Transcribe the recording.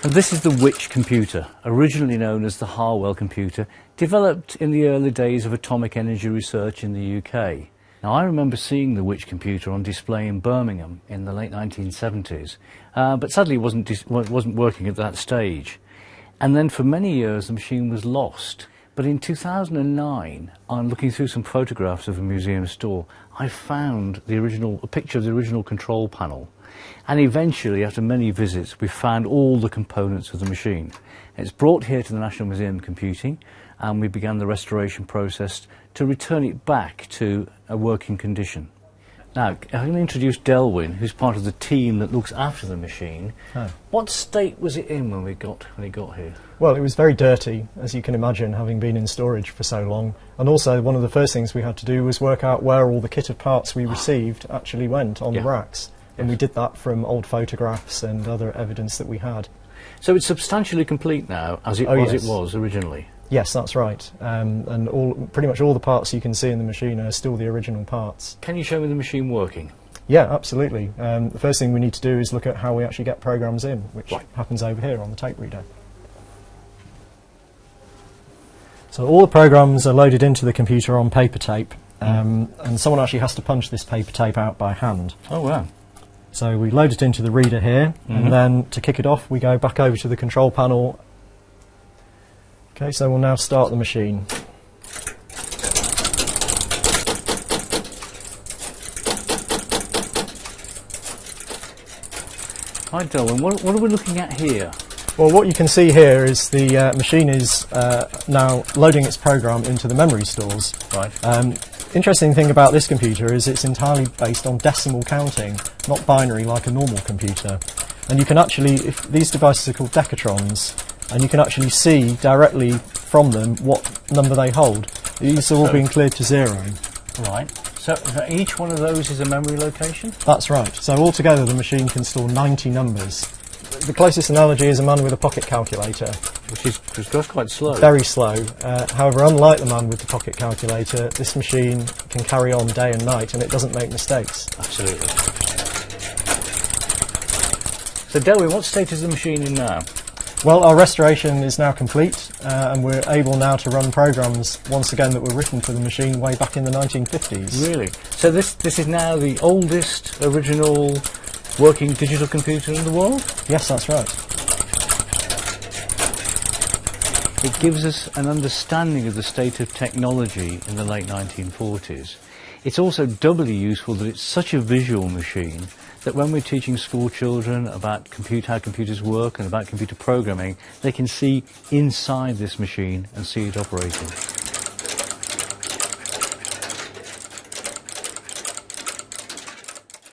And this is the Witch computer, originally known as the Harwell computer, developed in the early days of atomic energy research in the UK. Now, I remember seeing the Witch computer on display in Birmingham in the late 1970s, but sadly it wasn't working at that stage. And then for many years the machine was lost. But in 2009, on looking through some photographs of a museum store, I found a picture of the original control panel. And eventually, after many visits, we found all the components of the machine. It's brought here to the National Museum of Computing, and we began the restoration process to return it back to a working condition. Now, I'm going to introduce Delwyn, who's part of the team that looks after the machine. Oh. What state was it in when it got here? Well, it was very dirty, as you can imagine, having been in storage for so long. And also, one of the first things we had to do was work out where all the kitted parts we received actually went on the racks. And we did that from old photographs and other evidence that we had. So it's substantially complete now, as it was originally? Yes, that's right. And pretty much all the parts you can see in the machine are still the original parts. Can you show me the machine working? Yeah, absolutely. The first thing we need to do is look at how we actually get programs in, which happens over here on the tape reader. So all the programs are loaded into the computer on paper tape, and someone actually has to punch this paper tape out by hand. Oh, wow. So we load it into the reader here, and then to kick it off we go back over to the control panel. Okay, so we'll now start the machine. Hi Delwyn, what are we looking at here? Well, what you can see here is the machine is now loading its program into the memory stores. Right. Interesting thing about this computer is it's entirely based on decimal counting, not binary like a normal computer. And you can actually, these devices are called decatrons, and you can actually see directly from them what number they hold. These are all being cleared to 0. Right. So each one of those is a memory location? That's right. So altogether the machine can store 90 numbers. The closest analogy is a man with a pocket calculator. Which goes quite slow. Very slow. However, unlike the man with the pocket calculator, this machine can carry on day and night and it doesn't make mistakes. Absolutely. So Delwyn, what state is the machine in now? Well, our restoration is now complete, and we're able now to run programs once again that were written for the machine way back in the 1950s. Really? So this is now the oldest original working digital computer in the world? Yes, that's right. It gives us an understanding of the state of technology in the late 1940s. It's also doubly useful that it's such a visual machine that when we're teaching school children about how computers work and about computer programming, they can see inside this machine and see it operating.